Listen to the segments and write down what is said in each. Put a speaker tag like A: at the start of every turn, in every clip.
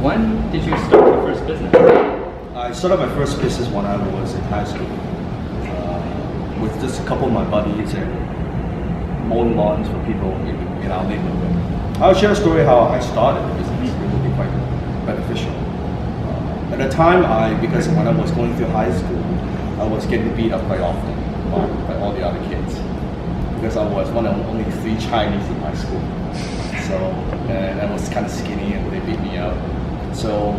A: When did you start your first business?
B: I started my first business when I was in high school with just a couple of my buddies and mowing lawns for people in our neighborhood. I'll share a story how I started the business. It will be quite beneficial. At the time, because when I was going through high school, I was getting beat up quite often by all the other kids because I was one of only 3 Chinese in my school. So, and I was kind of skinny and they beat me up. So,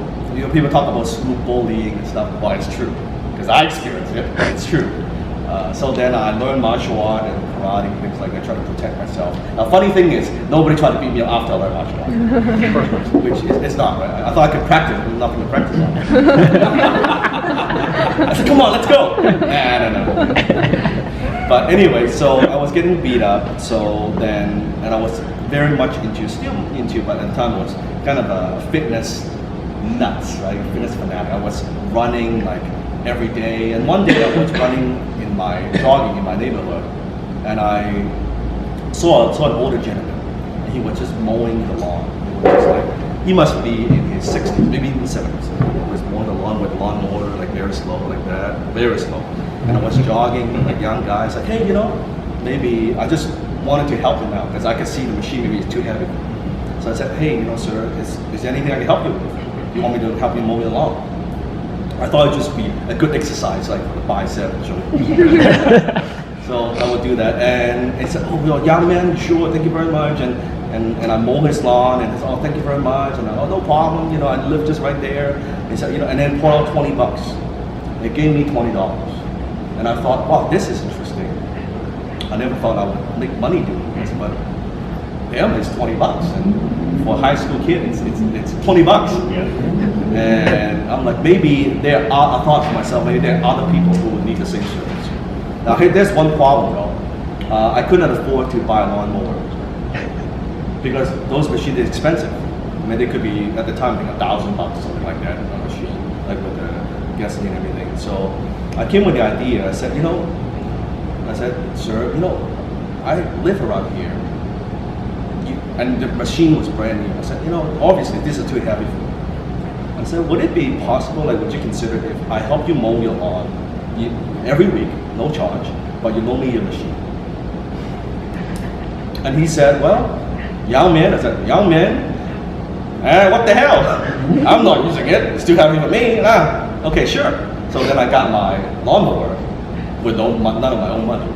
B: people talk about school bullying and stuff. Well, it's true because I experienced it. It's true. So then I learned martial art and karate and things like that, try to protect myself. Now, funny thing is, nobody tried to beat me up after I learned martial art, which it's not right. I thought I could practice, but nothing to practice on. I said, come on, let's go. Nah, no. But anyway, so I was getting beat up. So then, and I was very much still into, but at the time I was kind of a fitness nuts, right? Fitness fanatic. I was running like every day, and one day I was jogging in my neighborhood, and I saw an older gentleman, and he was just mowing the lawn. It was just like, he must be in his 60s, maybe even 70s. He was mowing the lawn with a lawnmower, like very slow, like that, very slow. And I was jogging, like young guy. I was like, hey, maybe I just wanted to help him out because I could see the machine maybe it's too heavy. So I said, hey, sir, is there anything I can help you with? You want me to help you mow your lawn? I thought it'd just be a good exercise, like for the bicep. So I would do that, and he said, "Oh, young man, sure, thank you very much." And I mow his lawn, and he said, "Oh, thank you very much." And no problem. I live just right there. He said, and then pour out $20. They gave me $20, and I thought, wow, this is interesting. I never thought I would make money doing this, but damn, it's $20, and for a high school kid, it's $20. Yeah. And I'm like, maybe I thought to myself, maybe there are other people who would need the same service. Now, there's one problem though. I couldn't afford to buy a lawnmower because those machines are expensive. I mean, they could be, at the time, like $1,000, something like that, a machine, like with the gasoline and everything. So I came with the idea. I said, sir, I live around here. And the machine was brand new. I said, obviously this is too heavy for me. I said, would it be possible, would you consider if I help you mow your lawn every week, no charge, but you loan me your machine? And he said, well, young man, what the hell? I'm not using it, it's too heavy for me. Okay, sure. So then I got my lawnmower with none of my own money.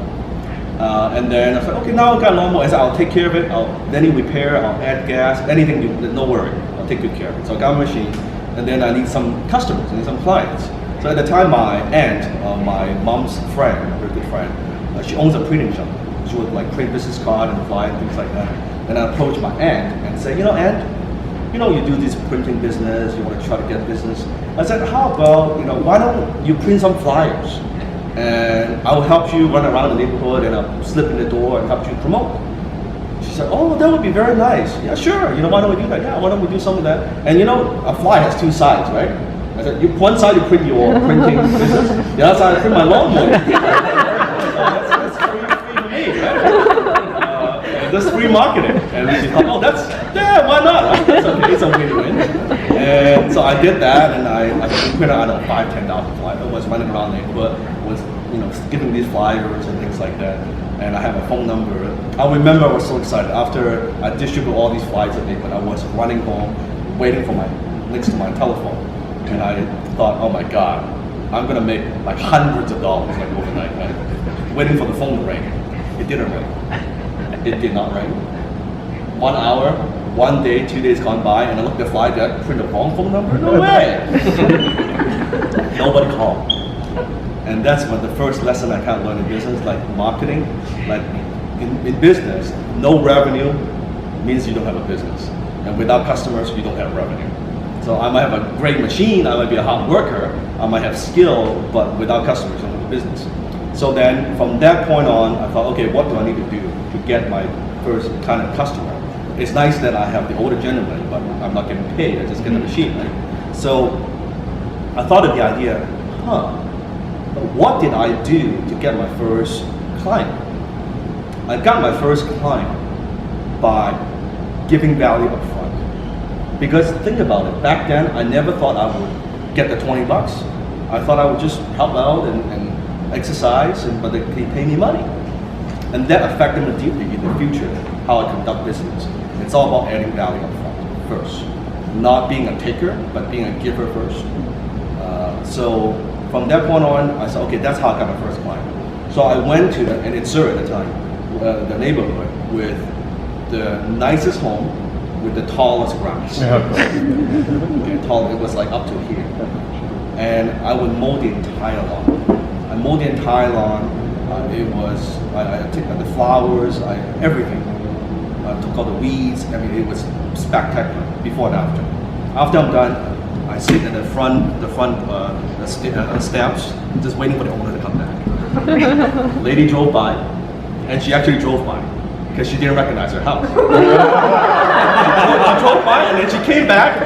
B: And then I said, okay, now I've got a lawnmower. I said, I'll take care of it. Then you repair, I'll add gas, anything, no worry. I'll take good care of it. So I got my machine. And then I need some customers, I need some clients. So at the time, my aunt, my mom's friend, a very good friend, she owns a printing shop. She would print business card and fly and things like that. And I approached my aunt and say, aunt, you do this printing business, you want to try to get business. I said, how about, why don't you print some flyers? And I will help you run around the neighborhood and I'll slip in the door and help you promote. She said, oh, that would be very nice. Yeah, sure. Why don't we do that? Yeah, why don't we do some of that? And a fly has 2 sides, right? I said, one side you print your printing business, the other side I print my lawnmower. That's free for me, right? That's free marketing. And she thought, why not? That's okay, it's a win-win. And so I did that, and I printed out 5,000-10,000 flyers. I was running around the neighborhood, was giving these flyers and things like that. And I have a phone number. I remember I was so excited. After I distributed all these flyers that day, but I was running home, waiting for my links to my telephone. And I thought, oh my God, I'm gonna make hundreds of dollars overnight, right? Waiting for the phone to ring. It didn't ring. It did not ring. 1 hour, 1 day, 2 days gone by, and I looked at the flyer, did I print the wrong phone number? No way! Nobody called. And that's the first lesson I kind of learned in business, marketing. In business, no revenue means you don't have a business. And without customers, you don't have revenue. So I might have a great machine, I might be a hard worker, I might have skill, but without customers, you don't have a business. So then from that point on, I thought, okay, what do I need to do to get my first kind of customer? It's nice that I have the older gentleman, but I'm not getting paid, I just get the machine, right? So I thought of the idea, what did I do to get my first client? I got my first client by giving value up front. Because think about it, back then I never thought I would get the $20. I thought I would just help out and exercise, but they pay me money. And that affected me deeply in the future, how I conduct business. It's all about adding value up front first. Not being a taker, but being a giver first. So from that point on, I said, okay, that's how I got my first client. So I went to, and it's Surrey at the time, the neighborhood with the nicest home with the tallest grass. Okay, tall, it was like up to here. And I would mow the entire lawn. I mowed the entire lawn. I took the flowers, everything. I took all the weeds. I mean, it was spectacular before and after. After I'm done, I sit at the steps, just waiting for the owner to come back. Lady drove by, and she actually drove by because she didn't recognize her house. She drove by, and then she came back,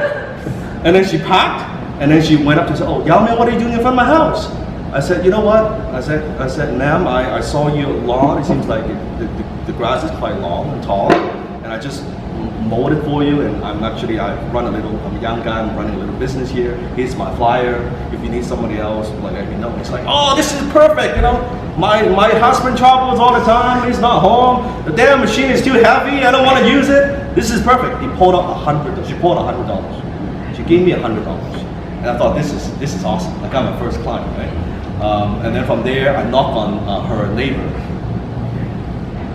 B: and then she parked, and then she went up to say, "Oh, Yao Man, what are you doing in front of my house?" I said, "You know what?" I said, "Ma'am, I saw your lawn. It seems like the grass is quite long and tall, and I just mowed it for you. And I'm a young guy. I'm running a little business here. Here's my flyer. If you need somebody else, let me know." It's like, "Oh, this is perfect. You know, my husband travels all the time. He's not home. The damn machine is too heavy. I don't want to use it. This is perfect." She pulled $100. She gave me $100, and I thought, this is awesome. I got my first client, right? And then from there, I knocked on her neighbor,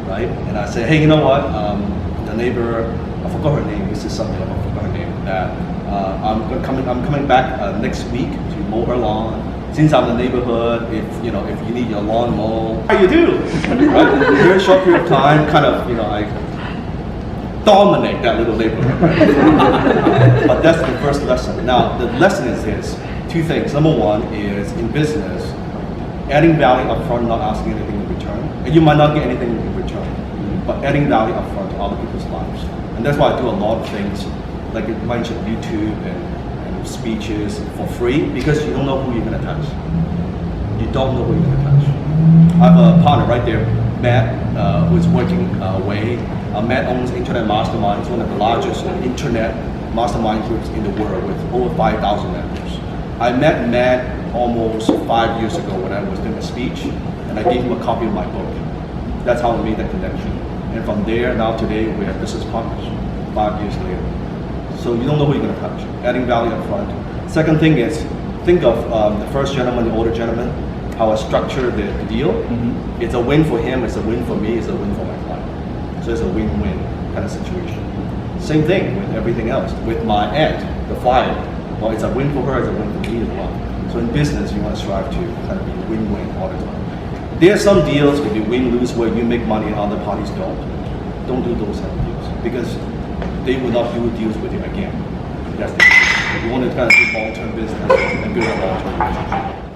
B: right? And I said, "Hey, you know what? The neighbor, I forgot her name. This is something I forgot her name. That I'm coming back next week to mow her lawn. Since I'm in the neighborhood, if you need your lawn mowed, how you do? Right? In a very short period of time, kind of, I dominate that little neighborhood. But that's the first lesson. Now, the lesson is this: two things. Number one is in business, adding value up front, not asking anything in return. And you might not get anything in return, but adding value up front to other people's lives. And that's why I do a lot of things, like you mentioned, YouTube and speeches for free, because you don't know who you're going to touch. You don't know who you're going to touch. I have a partner right there, Matt, who's working away. Matt owns Internet Mastermind. It's one of the largest internet mastermind groups in the world with over 5,000 members. I met Matt almost 5 years ago when I was doing a speech, and I gave him a copy of my book. That's how we made that connection. And from there, now today, we are business partners 5 years later. So you don't know who you're going to touch. Adding value up front. Second thing is, think of the first gentleman, the older gentleman, how I structure the deal. Mm-hmm. It's a win for him, it's a win for me, it's a win for my client. So it's a win-win kind of situation. Same thing with everything else. With my aunt, the flyer, well, it's a win for her, it's a win for me as well. So in business, you want to strive to kind of be win-win all the time. There are some deals where you win-lose, where you make money and other parties don't. Don't do those type of deals, because they will not do deals with you again. That's the case. You want to kind of do long-term business and build a long-term relationship.